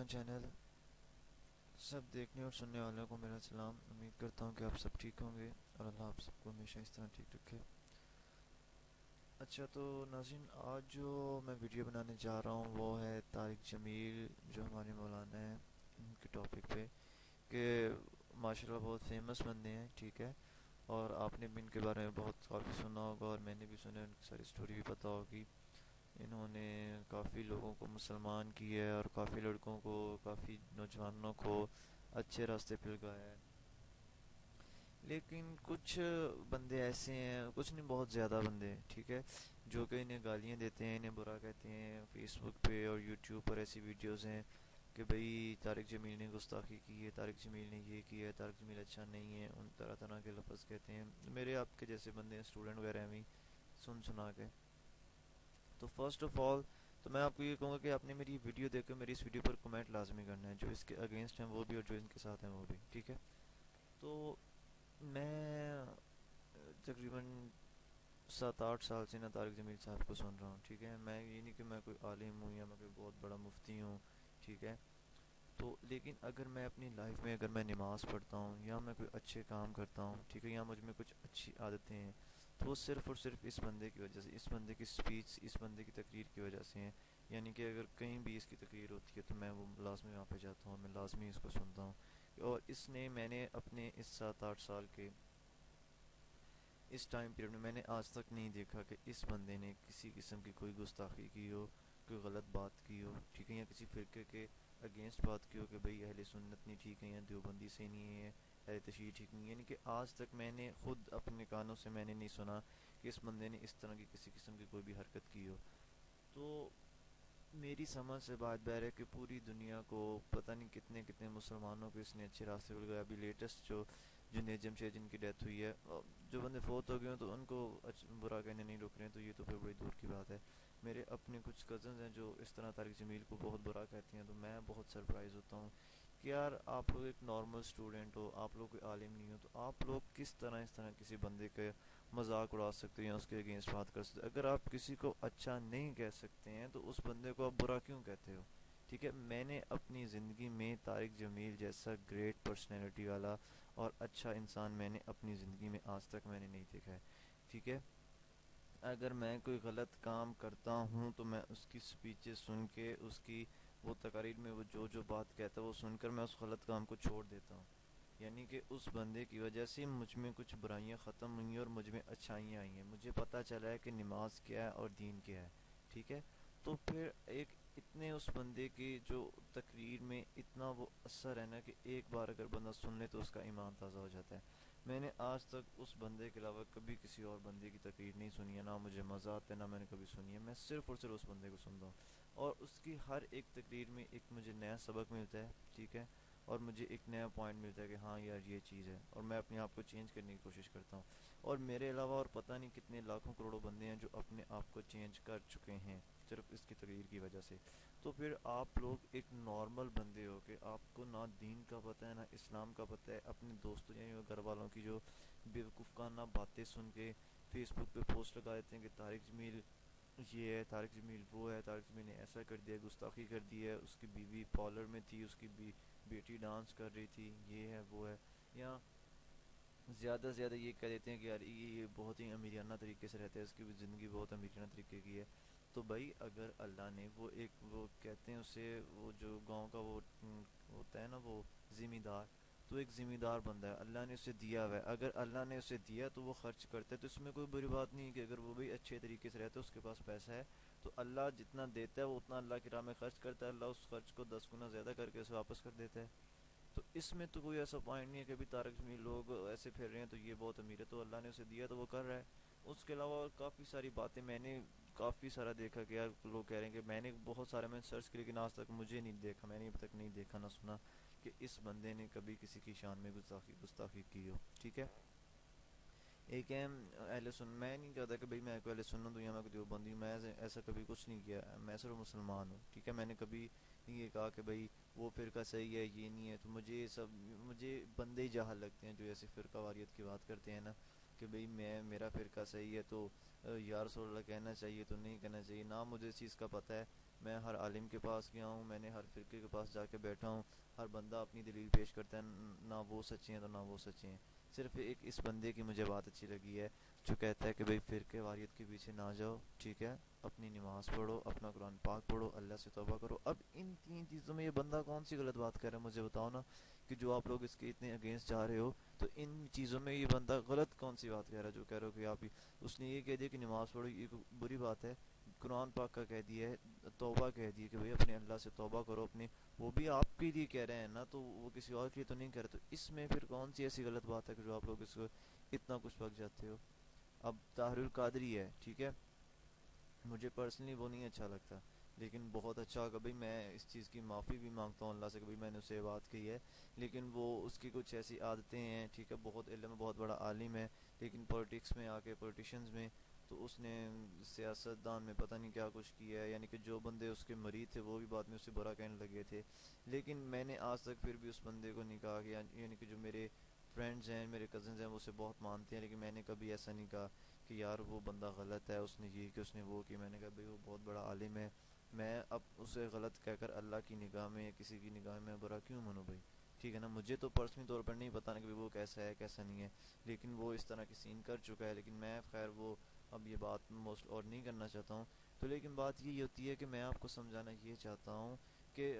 اپنا چینل سب دیکھنے اور سننے والوں کو میرا سلام. امید کرتا ہوں کہ آپ سب ٹھیک ہوں گے اور اللہ آپ سب کو ہمیشہ اس طرح ٹھیک رکھے. اچھا تو ناظرین، آج جو میں ویڈیو بنانے جا رہا ہوں وہ ہے طارق جمیل جو ہمارے مولانا ہیں ان کے ٹاپک پہ، کہ ماشاء اللہ بہت فیمس بندے ہیں، ٹھیک ہے. اور آپ نے بھی ان کے بارے میں بہت کافی سنا ہوگا اور میں نے بھی سنا، ان کی ساری اسٹوری بھی پتہ ہوگی. انہوں نے کافی لوگوں کو مسلمان کیا ہے اور کافی لڑکوں کو، کافی نوجوانوں کو اچھے راستے پہ لگایا ہے. لیکن کچھ بندے ایسے ہیں، کچھ نہیں بہت زیادہ بندے، ٹھیک ہے، جو کہ انہیں گالیاں دیتے ہیں، انہیں برا کہتے ہیں. فیس بک پہ اور یوٹیوب پر ایسی ویڈیوز ہیں کہ بھئی طارق جمیل نے گستاخی کی ہے، طارق جمیل نے یہ کیا ہے، طارق جمیل اچھا نہیں ہے، ان طرح طرح کے لفظ کہتے ہیں. میرے آپ کے جیسے بندے ہیں، اسٹوڈنٹ وغیرہ ہیں، سن سنا کے. تو فرسٹ آف آل تو میں آپ کو یہ کہوں گا کہ آپ نے میری ویڈیو دیکھ کر میری اس ویڈیو پر کمنٹ لازمی کرنا ہے، جو اس کے اگینسٹ ہیں وہ بھی اور جو ان کے ساتھ ہیں وہ بھی، ٹھیک ہے. تو میں تقریباً 7-8 سال سے نا طارق جمیل صاحب کو سن رہا ہوں، ٹھیک ہے. میں یہ نہیں کہ میں کوئی عالم ہوں یا میں کوئی بہت بڑا مفتی ہوں، ٹھیک ہے. تو لیکن اگر میں اپنی لائف میں اگر میں نماز پڑھتا ہوں یا میں کوئی اچھے کام کرتا ہوں، ٹھیک ہے، یا مجھ میں کچھ اچھی عادتیں ہیں، تو وہ صرف اور صرف اس بندے کی وجہ سے، اس بندے کی سپیچ، اس بندے کی تقریر کی وجہ سے ہیں. یعنی کہ اگر کہیں بھی اس کی تقریر ہوتی ہے تو میں وہ لازمی وہاں پہ جاتا ہوں، میں لازمی اس کو سنتا ہوں. اور میں نے اپنے اس 7-8 سال کے اس ٹائم پیریڈ میں نے آج تک نہیں دیکھا کہ اس بندے نے کسی قسم کی کوئی گستاخی کی ہو، کوئی غلط بات کی ہو، ٹھیک ہے، یا کسی فرقے کے اگینسٹ بات کی ہو کہ بھئی اہل سنت نہیں ٹھیک ہے یا دیوبندی سے نہیں ہے، اہل تشیع ٹھیک نہیں ہے. یعنی کہ آج تک میں نے خود اپنے کانوں سے میں نے نہیں سنا کہ اس بندے نے اس طرح کی کسی قسم کی کوئی بھی حرکت کی ہو. تو میری سمجھ سے بات بہر ہے کہ پوری دنیا کو پتہ نہیں کتنے کتنے مسلمانوں کو اس نے اچھے راستے پر لگایا. ابھی لیٹسٹ جو جنید جمشید جن کی ڈیتھ ہوئی ہے، جو بندے فوت ہو گئے ہیں تو ان کو برا کہنے نہیں روک رہے ہیں، تو یہ تو پھر بڑی دور کی بات ہے. میرے اپنے کچھ کزنز ہیں جو اس طرح طارق جمیل کو بہت برا کہتے ہیں، تو میں بہت سرپرائز ہوتا ہوں کہ یار آپ لوگ ایک نارمل اسٹوڈنٹ ہو، آپ لوگ کوئی عالم نہیں ہو، تو آپ لوگ کس طرح کسی بندے کے مذاق اڑا سکتے ہیں یا اس کے اگینسٹ بات کر سکتے ہیں. اگر آپ کسی کو اچھا نہیں کہہ سکتے ہیں تو اس بندے کو آپ برا کیوں کہتے ہو؟ ٹھیک ہے، میں نے اپنی زندگی میں طارق جمیل جیسا گریٹ پرسنالٹی والا اور اچھا انسان میں نے اپنی زندگی میں آج تک میں نے نہیں دیکھا ہے، ٹھیک ہے. اگر میں کوئی غلط کام کرتا ہوں تو میں اس کی سپیچیں سن کے، اس کی وہ تقاریر میں وہ جو جو بات کہتا ہے وہ سن کر میں اس غلط کام کو چھوڑ دیتا ہوں. یعنی کہ اس بندے کی وجہ سے مجھ میں کچھ برائیاں ختم ہوئی ہیں اور مجھ میں اچھائیاں آئی ہیں. مجھے پتہ چلا ہے کہ نماز کیا ہے اور دین کیا ہے، ٹھیک ہے. تو پھر اتنے اس بندے کی جو تقریر میں اتنا وہ اثر ہے نا کہ ایک بار اگر بندہ سن لے تو اس کا ایمان تازہ ہو جاتا ہے. میں نے آج تک اس بندے کے علاوہ کبھی کسی اور بندے کی تقریر نہیں سنی ہے، نہ مجھے مزہ آتا ہے، نہ میں نے کبھی سنی ہے. میں صرف اور صرف اس بندے کو سنتا ہوں اور اس کی ہر ایک تقریر میں ایک مجھے نیا سبق ملتا ہے، ٹھیک ہے، اور مجھے ایک نیا پوائنٹ ملتا ہے کہ ہاں یار یہ چیز ہے، اور میں اپنے آپ کو چینج کرنے کی کوشش کرتا ہوں. اور میرے علاوہ اور پتہ نہیں کتنے لاکھوں کروڑوں بندے ہیں جو اپنے آپ کو چینج کر چکے ہیں صرف اس کی تقریر کی وجہ سے. تو پھر آپ لوگ ایک نارمل بندے ہو کہ آپ کو نہ دین کا پتہ ہے نہ اسلام کا پتہ ہے، اپنے دوستوں یعنی گھر والوں کی جو بیوقوفانہ باتیں سن کے فیس بک پہ پوسٹ لگا دیتے ہیں کہ طارق جمیل یہ ہے، طارق جمیل وہ ہے، طارق جمیل نے ایسا کر دیا، گستاخی کر دی ہے، اس کی بیوی پارلر میں تھی، اس کی بیٹی ڈانس کر رہی تھی، یہ ہے وہ ہے. یا زیادہ سے زیادہ یہ کہہ دیتے ہیں کہ یار یہ بہت ہی امیرانہ طریقے سے رہتا ہے، اس کی بھی زندگی بہت امیرانہ طریقے کی ہے. تو بھائی اگر اللہ نے وہ کہتے ہیں اسے، وہ جو گاؤں کا وہ ہوتا ہے نا وہ ذمہ دار، تو ایک ذمہ دار بندہ ہے، اللہ نے اسے دیا ہوا ہے. اگر اللہ نے اسے دیا تو وہ خرچ کرتا ہے، تو اس میں کوئی بری بات نہیں ہے کہ اگر وہ بھی اچھے طریقے سے رہتا ہے، اس کے پاس پیسہ ہے، تو اللہ جتنا دیتا ہے وہ اتنا اللہ کی راہ میں خرچ کرتا ہے، اللہ اس خرچ کو 10 گنا زیادہ کر کے اسے واپس کر دیتا ہے. تو اس میں تو کوئی ایسا پوائنٹ نہیں ہے کہ ابھی طارق جمیل لوگ ایسے پھر رہے ہیں تو یہ بہت امیر ہے، تو اللہ نے اسے دیا تو وہ کر رہا ہے. اس کے علاوہ کافی ساری باتیں میں نے کافی سارا دیکھا کہ یار لوگ کہہ رہے ہیں کہ میں نے بہت سارے میں سرچ کیا لیکن آج تک مجھے نہیں دیکھا، میں نے اب تک نہیں دیکھا نہ سنا کہ اس بندے نے کبھی کسی کی شان میں گستاخی کی ہو، ٹھیک ہے. ایک ہے اہل سن، میں نہیں کہتا کہ بھائی میں کوئی اہل سنت ہوں یا میں کوئی دیوبندی ہوں، میں ایسا کبھی کچھ نہیں کیا، میں صرف مسلمان ہوں، ٹھیک ہے. میں نے کبھی نہیں یہ کہا کہ بھائی وہ فرقہ صحیح ہے یہ نہیں ہے. تو مجھے بندے ہی جاہل لگتے ہیں جو ایسے فرقہ واریت کی بات کرتے ہیں نا. کہ بھئی میرا فرقہ صحیح ہے تو یا رسول اللہ کہنا چاہیے تو نہیں کہنا چاہیے. نہ مجھے اس چیز کا پتہ ہے. میں ہر عالم کے پاس گیا ہوں, میں نے ہر فرقے کے پاس جا کے بیٹھا ہوں. ہر بندہ اپنی دلیل پیش کرتا ہے, نہ وہ سچے ہیں تو نہ وہ سچے ہیں. صرف ایک اس بندے کی مجھے بات اچھی لگی ہے جو کہتا ہے کہ بھئی فرقے واریت کے پیچھے نہ جاؤ, ٹھیک ہے, اپنی نماز پڑھو, اپنا قرآن پاک پڑھو, اللہ سے توبہ کرو. اب ان تین چیزوں میں یہ بندہ کون سی غلط بات کر رہا ہے مجھے بتاؤ نا, کہ جو آپ لوگ اس کے اتنے اگینسٹ جا رہے ہو, تو ان چیزوں میں یہ بندہ غلط کون سی بات کہہ رہا ہے جو کہہ رہے ہو کہ آپ ہی. اس نے یہ کہہ دیا کہ نماز پڑھو, یہ بری بات ہے. قرآن پاک کا کہہ دیا ہے, توبہ کہہ دی کہ بھئی اپنے اللہ سے توبہ کرو اپنی, وہ بھی آپ کے لیے کہہ رہے ہیں نا, تو وہ کسی اور کے لیے تو نہیں کہہ رہے. تو اس میں پھر کون سی ایسی غلط بات ہے کہ جو آپ لوگ اس کو اتنا کچھ پک جاتے ہو. اب طاہر القادری ہے, ٹھیک ہے, مجھے پرسنلی وہ نہیں اچھا لگتا, لیکن بہت اچھا کہ بھئی میں اس چیز کی معافی بھی مانگتا ہوں اللہ سے کہ بھئی میں نے اسے بات کہی ہے. لیکن وہ اس کی کچھ ایسی عادتیں ہیں, ٹھیک ہے, بہت علم, بہت بڑا عالم ہے, لیکن پولیٹکس میں آ کے, پولیٹیشنز میں, تو اس نے سیاست دان میں پتہ نہیں کیا کچھ کیا ہے. یعنی کہ جو بندے اس کے مرید تھے وہ بھی بعد میں اسے برا کہنے لگے تھے. لیکن میں نے آج تک پھر بھی اس بندے کو نہیں کہا کہ, یعنی کہ جو میرے فرینڈز ہیں, میرے کزنز ہیں, وہ اسے بہت مانتے ہیں, لیکن میں نے کبھی ایسا نہیں کہا کہ یار وہ بندہ غلط ہے, اس نے یہ کہ اس نے وہ کہ. میں نے کہا بھئی وہ بہت بڑا عالم ہے, میں اب اسے غلط کہہ کر اللہ کی نگاہ میں, کسی کی نگاہ میں برا کیوں منوں بھائی, ٹھیک ہے نا. مجھے تو پرسنلی طور پر نہیں پتا نا کہ وہ کیسا ہے کیسا نہیں ہے, لیکن وہ اس طرح کی سین کر چکا ہے. لیکن میں خیر وہ اب یہ بات موسٹ اور نہیں کرنا چاہتا ہوں. تو لیکن بات یہ ہوتی ہے کہ میں آپ کو سمجھانا یہ چاہتا ہوں کہ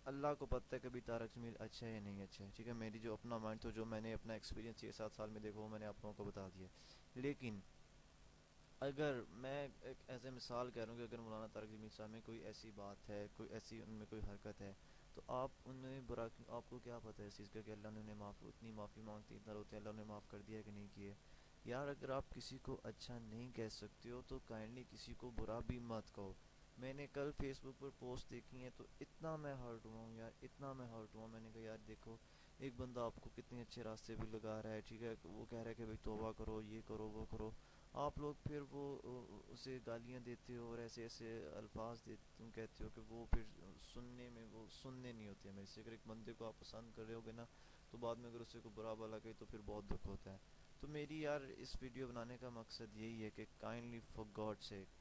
اللہ کو پتہ ہے کہ بھی طارق جمیل اچھا ہے یا نہیں اچھا ہے, ٹھیک ہے. میری جو اپنا مائنڈ تو جو میں نے اپنا ایکسپیرینس 6-7 سال میں دیکھا وہ میں نے آپ لوگوں کو بتا دیا. لیکن اگر میں ایک ایز اے مثال کہہ رہا ہوں کہ اگر مولانا طارق جمیل صاحب میں کوئی ایسی بات ہے, کوئی ایسی ان میں کوئی حرکت ہے, تو آپ انہیں برا, آپ کو کیا پتہ ہے اس چیز کا کہ اللہ نے انہیں اتنی معافی مانگتی اتنا روتے ہیں, اللہ نے معاف کر دیا کہ نہیں کیے. یار اگر آپ کسی کو اچھا نہیں کہہ سکتے ہو تو کائنڈلی کسی کو برا بھی مت کہو. میں نے کل فیس بک پر پوسٹ دیکھی ہیں تو اتنا میں ہرٹ ہوا ہوں یار, اتنا میں ہرٹ ہوا. میں نے کہا یار دیکھو, ایک بندہ آپ کو کتنے اچھے راستے بھی لگا رہا ہے, ٹھیک ہے, وہ کہہ رہا ہے کہ بھئی توبہ کرو, یہ کرو, وہ کرو, آپ لوگ پھر وہ اسے گالیاں دیتے ہو اور ایسے ایسے الفاظ تم کہتے ہو کہ وہ پھر سننے میں وہ سننے نہیں ہوتے ہیں میرے سے. اگر ایک بندے کو آپ پسند کر رہے ہوگے نا, تو بعد میں اگر اسے کو برا بلا کہے تو پھر بہت دکھ ہوتا ہے. تو میری یار اس ویڈیو بنانے کا مقصد یہی ہے کہ کائنڈلی فار گاڈ سیک,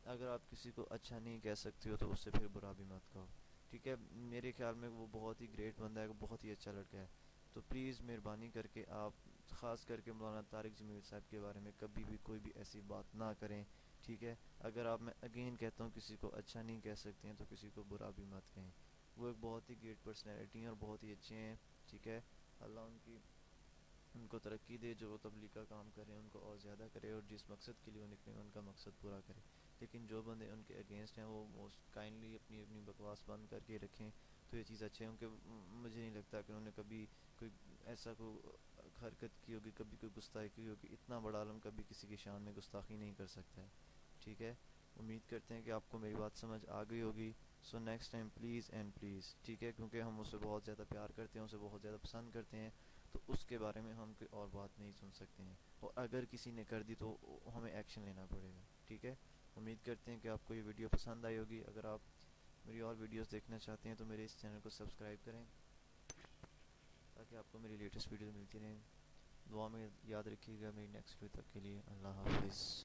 اگر آپ کسی کو اچھا نہیں کہہ سکتے ہو تو اس سے پھر برا بھی مت کہو, ٹھیک ہے. میرے خیال میں وہ بہت ہی گریٹ بندہ ہے, بہت ہی اچھا لڑکا ہے. تو پلیز مہربانی کر کے آپ, خاص کر کے مولانا طارق جمیل صاحب کے بارے میں کبھی بھی کوئی بھی ایسی بات نہ کریں, ٹھیک ہے. اگر آپ, میں اگین کہتا ہوں, کسی کو اچھا نہیں کہہ سکتے ہیں تو کسی کو برا بھی مت کہیں. وہ ایک بہت ہی گریٹ پرسنالٹی ہیں اور بہت ہی اچھے ہیں, ٹھیک ہے. اللہ ان کو ترقی دے, جو وہ تبلیغ کا کام کریں ان کو اور زیادہ کرے, اور جس مقصد کے لیے وہ نکلے ان کا مقصد پورا کرے. لیکن جو بندے ان کے اگینسٹ ہیں وہ موسٹ کائنڈلی اپنی بکواس بند کر کے رکھیں, تو یہ چیز اچھا ہے. کیونکہ مجھے نہیں لگتا کہ انہوں نے کبھی کوئی ایسا حرکت کی ہوگی, کبھی کوئی گستاخی کی ہوگی. اتنا بڑا عالم کبھی کسی کی شان میں گستاخی نہیں کر سکتا ہے, ٹھیک ہے. امید کرتے ہیں کہ آپ کو میری بات سمجھ آ گئی ہوگی. So next time please and please, ٹھیک ہے, کیونکہ ہم اسے بہت زیادہ پیار کرتے ہیں, اسے بہت زیادہ پسند کرتے ہیں, تو اس کے بارے میں ہم کوئی اور بات نہیں سن سکتے ہیں. اور اگر کسی نے کر دی تو ہمیں ایکشن لینا پڑے گا, ٹھیک ہے. امید کرتے ہیں کہ آپ کو یہ ویڈیو پسند آئی ہوگی. اگر آپ میری اور ویڈیوز دیکھنا چاہتے ہیں تو میرے اس چینل کو سبسکرائب کریں تاکہ آپ کو میری لیٹسٹ ویڈیوز ملتی رہیں. دعا میں یاد رکھیے گا. میری نیکسٹ ویڈیو تک کے لیے اللہ حافظ.